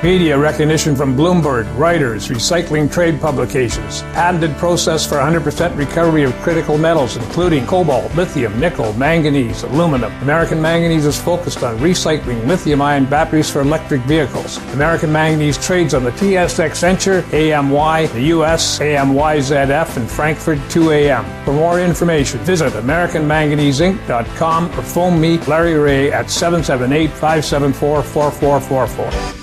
Media recognition from Bloomberg, Reuters, recycling trade publications. Patented process for 100% recovery of critical metals, including cobalt, lithium, nickel, manganese, aluminum. American Manganese is focused on recycling lithium-ion batteries for electric vehicles. American Manganese trades on the TSX Venture, AMY, the US, AMYZF, and Frankfurt 2AM. For more information, visit AmericanManganeseInc.com or phone me, Larry Ray, at 778-574-4444.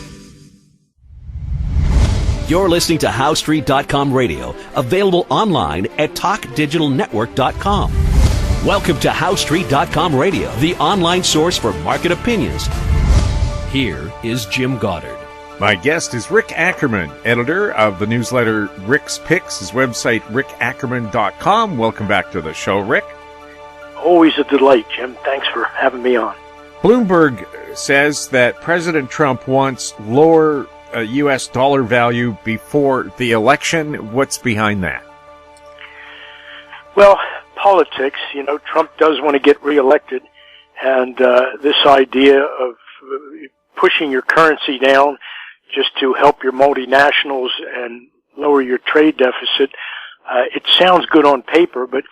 You're listening to HowStreet.com radio, available online at TalkDigitalNetwork.com. Welcome to HowStreet.com radio, the online source for market opinions. Here is Jim Goddard. My guest is Rick Ackerman, editor of the newsletter Rick's Picks, his website, rickackerman.com. Welcome back to the show, Rick. Always a delight, Jim. Thanks for having me on. Bloomberg says that President Trump wants lower U.S. dollar value before the election. What's behind that? Well, politics. Trump does want to get reelected, and this idea of pushing your currency down just to help your multinationals and lower your trade deficit, it sounds good on paper, but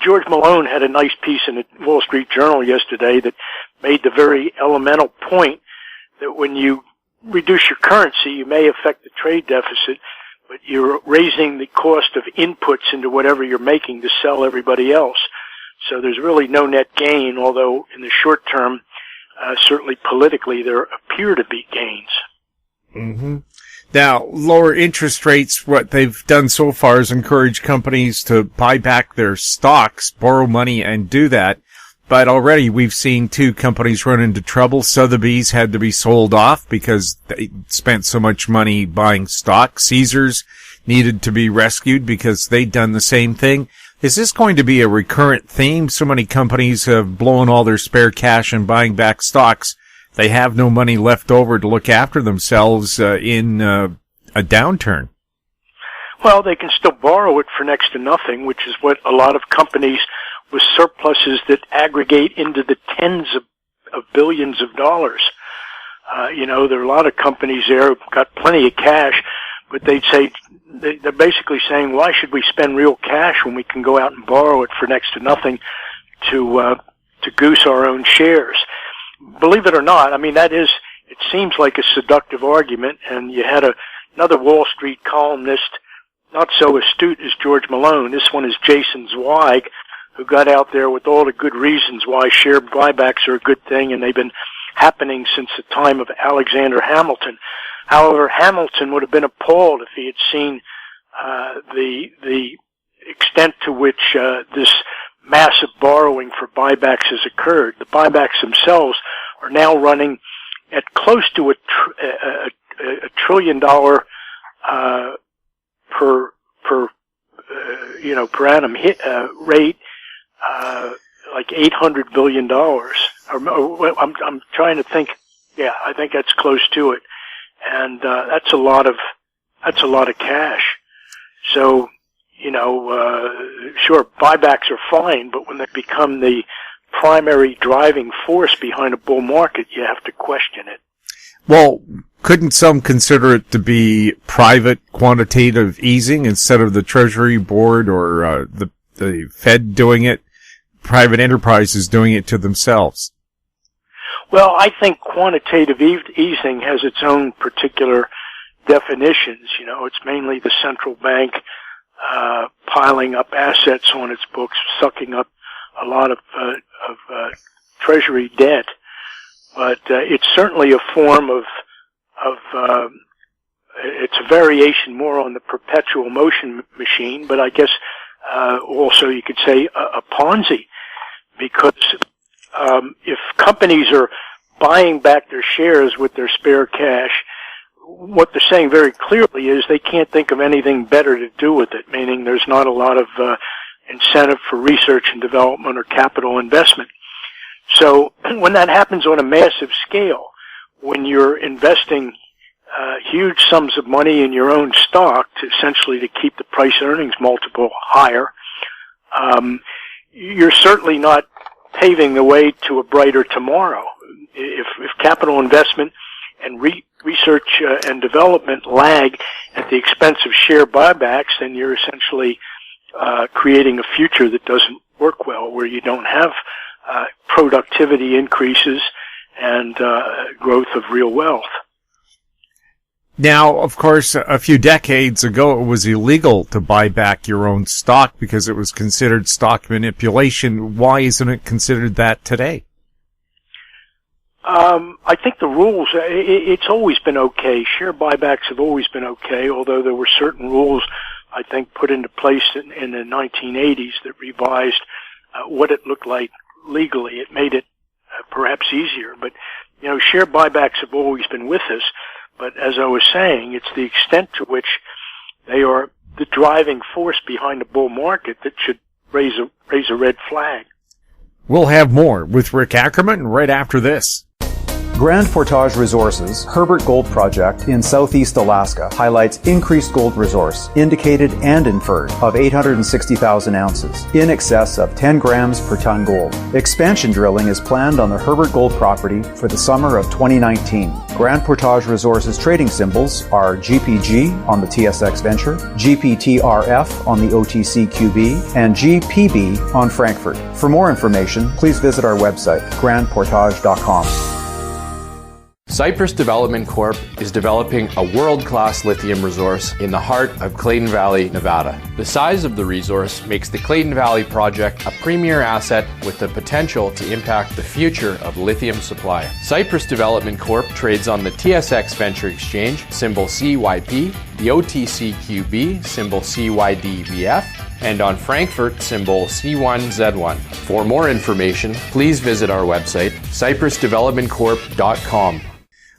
George Malone had a nice piece in the Wall Street Journal yesterday that made the very elemental point that when you reduce your currency, you may affect the trade deficit, but you're raising the cost of inputs into whatever you're making to sell everybody else. So there's really no net gain, although in the short term, certainly politically, there appear to be gains. Mm-hmm. Now, lower interest rates, what they've done so far is encourage companies to buy back their stocks, borrow money, and do that. But already we've seen two companies run into trouble. Sotheby's had to be sold off because they spent so much money buying stock. Caesars needed to be rescued because they'd done the same thing. Is this going to be a recurrent theme? So many companies have blown all their spare cash in buying back stocks. They have no money left over to look after themselves in a downturn. Well, they can still borrow it for next to nothing, which is what a lot of companies with surpluses that aggregate into the tens of billions of dollars. There are a lot of companies there who've got plenty of cash, but they're basically saying, why should we spend real cash when we can go out and borrow it for next to nothing to goose our own shares? Believe it or not, it seems like a seductive argument, and you had another Wall Street columnist, not so astute as George Malone. This one is Jason Zweig, who got out there with all the good reasons why share buybacks are a good thing, and they've been happening since the time of Alexander Hamilton. However, Hamilton would have been appalled if he had seen the extent to which this massive borrowing for buybacks has occurred. The buybacks themselves are now running at close to a $1 trillion per annum rate. Like $800 billion. I'm trying to think. Yeah, I think that's close to it, and that's a lot of cash. So, sure, buybacks are fine, but when they become the primary driving force behind a bull market, you have to question it. Well, couldn't some consider it to be private quantitative easing instead of the Treasury Board or the Fed doing it? Private enterprises doing it to themselves? Well, I think quantitative easing has its own particular definitions. It's mainly the central bank piling up assets on its books, sucking up a lot of treasury debt. But it's certainly a form of it's a variation more on the perpetual motion machine, but I guess also you could say a Ponzi, because if companies are buying back their shares with their spare cash, what they're saying very clearly is they can't think of anything better to do with it, meaning there's not a lot of incentive for research and development or capital investment. So when that happens on a massive scale, when you're investing huge sums of money in your own stock to essentially to keep the price earnings multiple higher, you're certainly not paving the way to a brighter tomorrow. If capital investment and research and development lag at the expense of share buybacks, then you're essentially creating a future that doesn't work well, where you don't have productivity increases and growth of real wealth. Now, of course, a few decades ago, it was illegal to buy back your own stock because it was considered stock manipulation. Why isn't it considered that today? I think the rules, it's always been okay. Share buybacks have always been okay, although there were certain rules, I think, put into place in the 1980s that revised what it looked like legally. It made it perhaps easier. But, share buybacks have always been with us. But as I was saying, it's the extent to which they are the driving force behind the bull market that should raise a red flag. We'll have more with Rick Ackerman right after this. Grand Portage Resources' Herbert Gold Project in southeast Alaska highlights increased gold resource, indicated and inferred, of 860,000 ounces, in excess of 10 grams per ton gold. Expansion drilling is planned on the Herbert Gold property for the summer of 2019. Grand Portage Resources trading symbols are GPG on the TSX Venture, GPTRF on the OTCQB, and GPB on Frankfurt. For more information, please visit our website, grandportage.com. Cypress Development Corp. is developing a world-class lithium resource in the heart of Clayton Valley, Nevada. The size of the resource makes the Clayton Valley project a premier asset with the potential to impact the future of lithium supply. Cypress Development Corp. trades on the TSX Venture Exchange, symbol CYP, the OTCQB, symbol CYDVF, and on Frankfurt, symbol C1Z1. For more information, please visit our website, cypressdevelopmentcorp.com.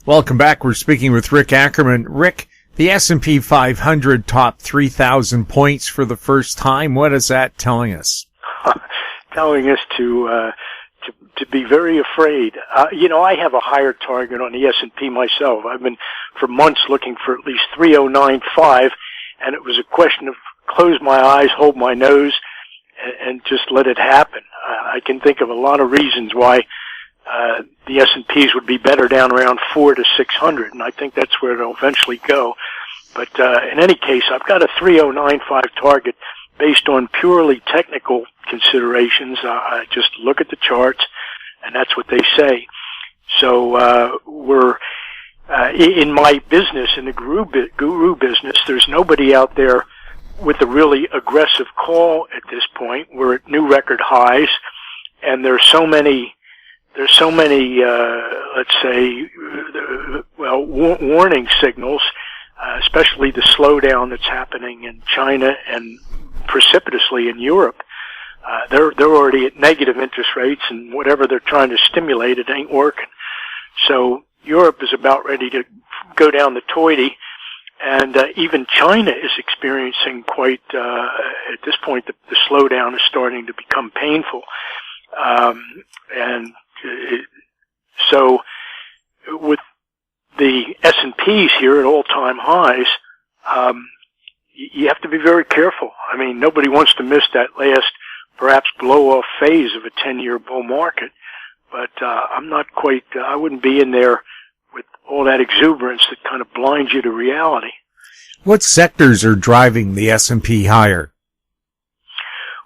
Welcome back. We're speaking with Rick Ackerman. Rick, the S&P 500 topped 3,000 points for the first time. What is that telling us? Telling us to be very afraid. I have a higher target on the S&P myself. I've been for months looking for at least 3095, and it was a question of close my eyes, hold my nose, and just let it happen. I can think of a lot of reasons why the S&Ps would be better down around 400 to 600, and I think that's where it'll eventually go. But in any case, I've got a 3095 target based on purely technical considerations. I just look at the charts, and that's what they say. So we're in my business, in the guru business, there's nobody out there with a really aggressive call at this point. We're at new record highs, and there's so many, let's say, warning signals, especially the slowdown that's happening in China and precipitously in Europe. They're already at negative interest rates, and whatever they're trying to stimulate, it ain't working. So Europe is about ready to go down the toity, and even China is experiencing quite, at this point, the slowdown is starting to become painful. So with the S&Ps here at all-time highs, you have to be very careful. I mean, nobody wants to miss that last, perhaps blow-off phase of a 10-year bull market, but I'm not quite, I wouldn't be in there with all that exuberance that kind of blinds you to reality. What sectors are driving the S&P higher?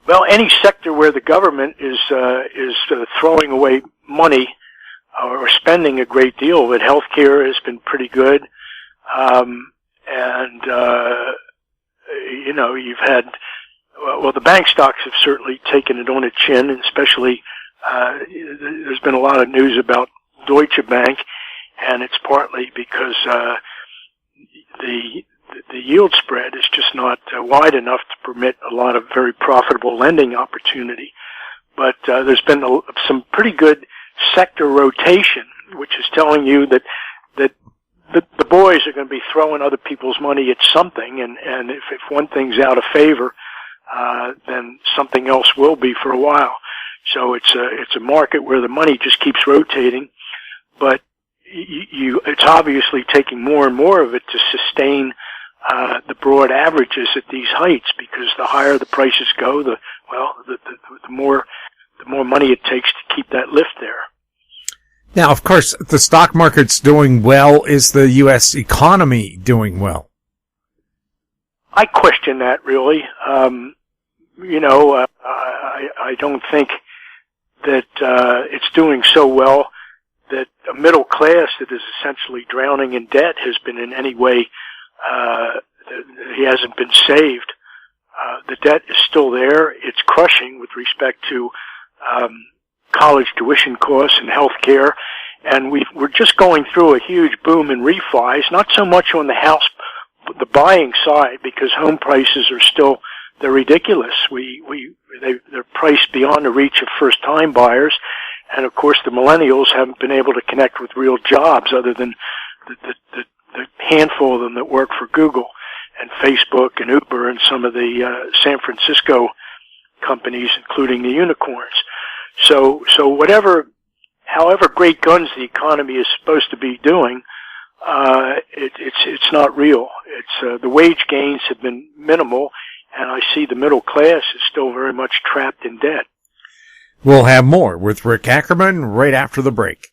Well, any sector where the government is throwing away money or spending a great deal of it. Healthcare has been pretty good, you've had the bank stocks have certainly taken it on the chin, and especially there's been a lot of news about Deutsche Bank, and it's partly because the yield spread is just not wide enough to permit a lot of very profitable lending opportunity. But there's been some pretty good sector rotation, which is telling you that the boys are going to be throwing other people's money at something, and if one thing's out of favor, then something else will be for a while. So it's a market where the money just keeps rotating, but it's obviously taking more and more of it to sustain the broad averages at these heights, because the higher the prices go, the more money it takes to keep that lift there. Now, of course, the stock market's doing well. Is the U.S. economy doing well? I question that, really. I don't think that it's doing so well that a middle class that is essentially drowning in debt has been in any way, he hasn't been saved. The debt is still there. It's crushing with respect to college tuition costs and health care. And we're just going through a huge boom in refis, not so much on the buying side, because home prices are still, they're ridiculous. They're priced beyond the reach of first-time buyers. And of course, the millennials haven't been able to connect with real jobs other than the handful of them that work for Google and Facebook and Uber and some of the San Francisco companies, including the unicorns. So however great guns the economy is supposed to be doing, it's not real. It's the wage gains have been minimal, and I see the middle class is still very much trapped in debt. We'll have more with Rick Ackerman right after the break.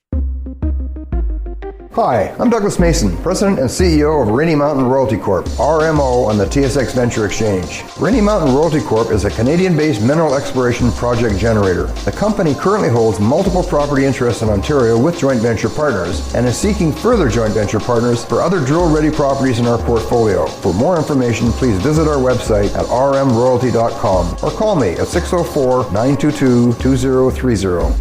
Hi, I'm Douglas Mason, President and CEO of Rainy Mountain Royalty Corp., RMO, on the TSX Venture Exchange. Rainy Mountain Royalty Corp. is a Canadian-based mineral exploration project generator. The company currently holds multiple property interests in Ontario with joint venture partners and is seeking further joint venture partners for other drill-ready properties in our portfolio. For more information, please visit our website at rmroyalty.com or call me at 604-922-2030.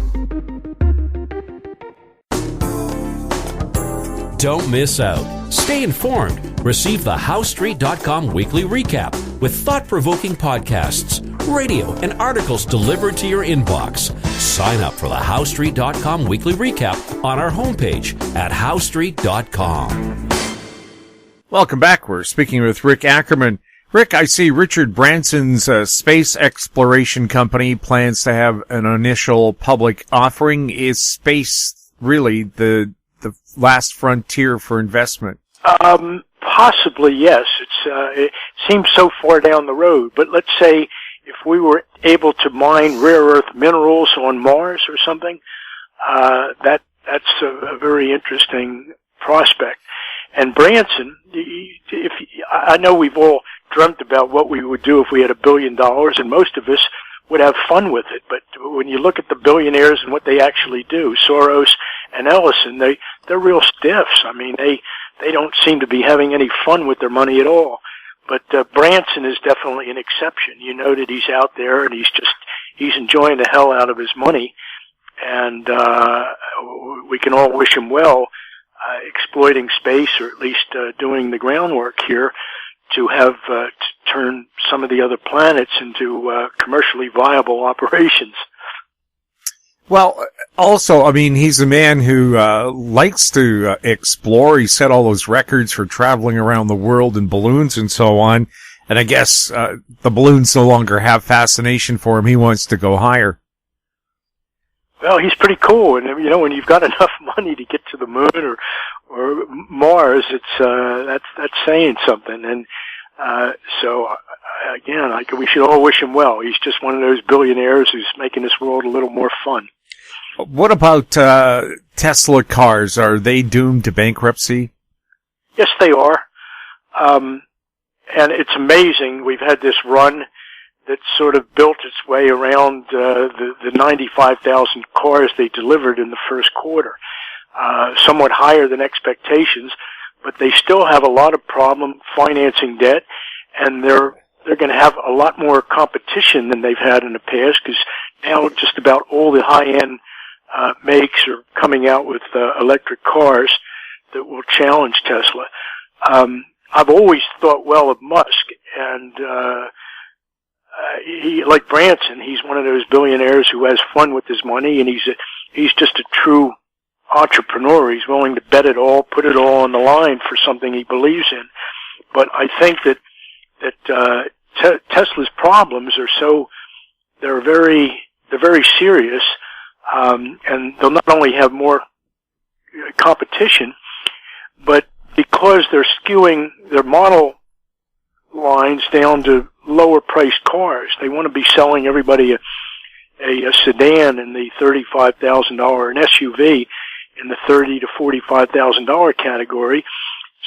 Don't miss out. Stay informed. Receive the HowStreet.com weekly recap with thought-provoking podcasts, radio, and articles delivered to your inbox. Sign up for the HowStreet.com weekly recap on our homepage at HowStreet.com. Welcome back. We're speaking with Rick Ackerman. Rick, I see Richard Branson's space exploration company plans to have an initial public offering. Is space really the last frontier for investment? Possibly, yes. It seems so far down the road, but let's say if we were able to mine rare earth minerals on Mars or something, that's a very interesting prospect. And Branson, I know we've all dreamt about what we would do if we had $1 billion, and most of us would have fun with it. But when you look at the billionaires and what they actually do, Soros and Ellison, they're real stiffs. I mean, they don't seem to be having any fun with their money at all. But Branson is definitely an exception. You know that he's out there and he's enjoying the hell out of his money, and we can all wish him well, exploiting space, or at least doing the groundwork here to have to turn some of the other planets into commercially viable operations. Well, also, I mean, he's a man who likes to explore. He set all those records for traveling around the world in balloons and so on. And I guess the balloons no longer have fascination for him. He wants to go higher. Well, he's pretty cool, and when you've got enough money to get to the moon or Mars, it's that's saying something. And so again, we should all wish him well. He's just one of those billionaires who's making this world a little more fun. What about Tesla cars? Are they doomed to bankruptcy? Yes, they are. And it's amazing. We've had this run that sort of built its way around the 95,000 cars they delivered in the first quarter. Somewhat higher than expectations, but they still have a lot of problem financing debt, and they're going to have a lot more competition than they've had in the past, because now just about all the high-end makes are coming out with electric cars that will challenge Tesla. I've always thought well of Musk, and he, like Branson, he's one of those billionaires who has fun with his money, and he's just a true entrepreneur. He's willing to bet it all, put it all on the line for something he believes in. But I think that Tesla's problems are they're very serious, and they'll not only have more competition, but because they're skewing their model lines down to lower priced cars, they want to be selling everybody a sedan and the $35,000 an SUV in the $30,000 to $45,000 category.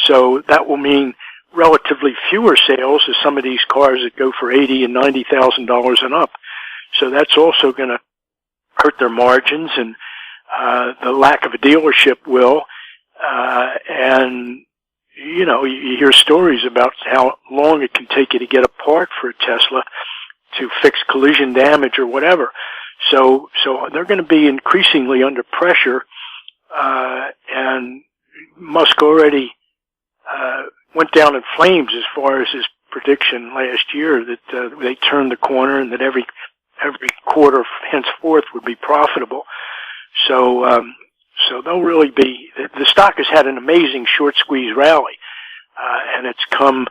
So that will mean relatively fewer sales of some of these cars that go for $80,000 and $90,000 and up. So that's also going to hurt their margins, and the lack of a dealership will. And you know, you hear stories about how long it can take you to get a part for a Tesla to fix collision damage or whatever. So they're going to be increasingly under pressure, and Musk already went down in flames as far as his prediction last year that they turned the corner and that every quarter henceforth would be profitable. So they'll really be, the stock has had an amazing short squeeze rally, and it's come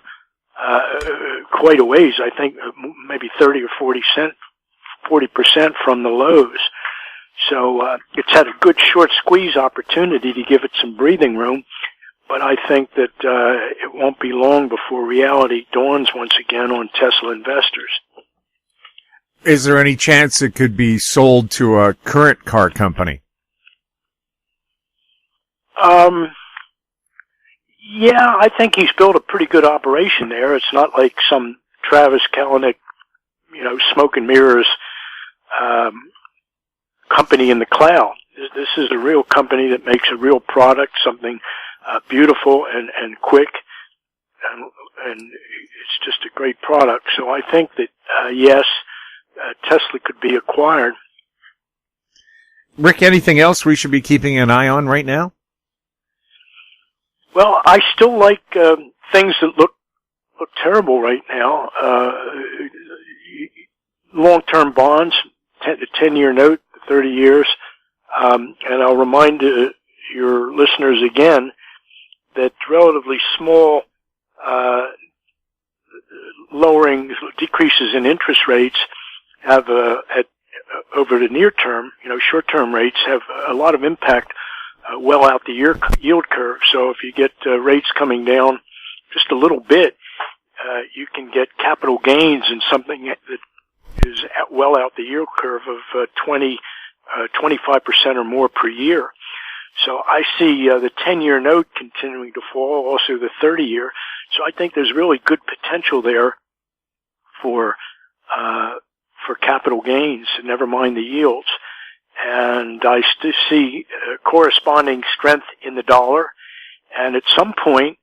quite a ways, I think maybe 30 or 40% from the lows. So it's had a good short squeeze opportunity to give it some breathing room, but I think that it won't be long before reality dawns once again on Tesla investors. Is there any chance it could be sold to a current car company? Yeah, I think he's built a pretty good operation there. It's not like some Travis Kalanick, smoke and mirrors, company in the cloud. This is a real company that makes a real product, something, beautiful and quick. And it's just a great product. So I think that, yes, Tesla could be acquired. Rick, anything else we should be keeping an eye on right now? Well, I still like things that look terrible right now. Long-term bonds, 10-year note, 30 years. And I'll remind your listeners again that relatively small decreases in interest rates have over the near term, short-term rates have a lot of impact well out the yield curve. So if you get rates coming down just a little bit, you can get capital gains in something that is well out the yield curve of 25% or more per year. So I see the 10-year note continuing to fall, also the 30-year. So I think there's really good potential there for capital gains, never mind the yields. And I still see corresponding strength in the dollar. And at some point,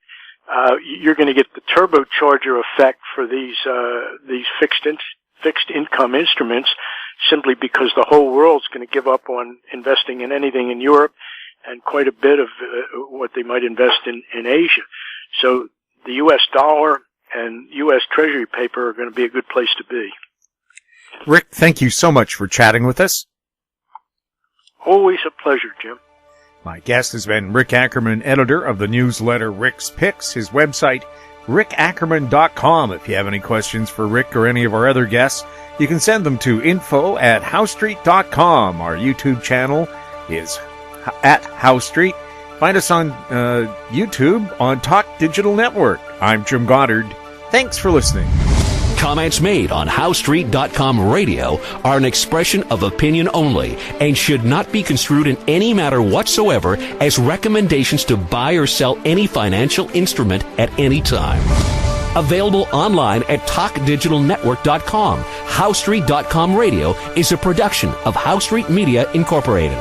you're going to get the turbocharger effect for these fixed income instruments, simply because the whole world's going to give up on investing in anything in Europe and quite a bit of what they might invest in Asia. So the U.S. dollar and U.S. Treasury paper are going to be a good place to be. Rick, thank you so much for chatting with us. Always a pleasure, Jim. My guest has been Rick Ackerman, editor of the newsletter Rick's Picks. His website, rickackerman.com. If you have any questions for Rick or any of our other guests, you can send them to info@howstreet.com. Our YouTube channel is at How Street. Find us on YouTube on Talk Digital Network. I'm Jim Goddard. Thanks for listening. Comments made on HowStreet.com radio are an expression of opinion only and should not be construed in any matter whatsoever as recommendations to buy or sell any financial instrument at any time. Available online at TalkDigitalNetwork.com. HowStreet.com radio is a production of How Street Media Incorporated.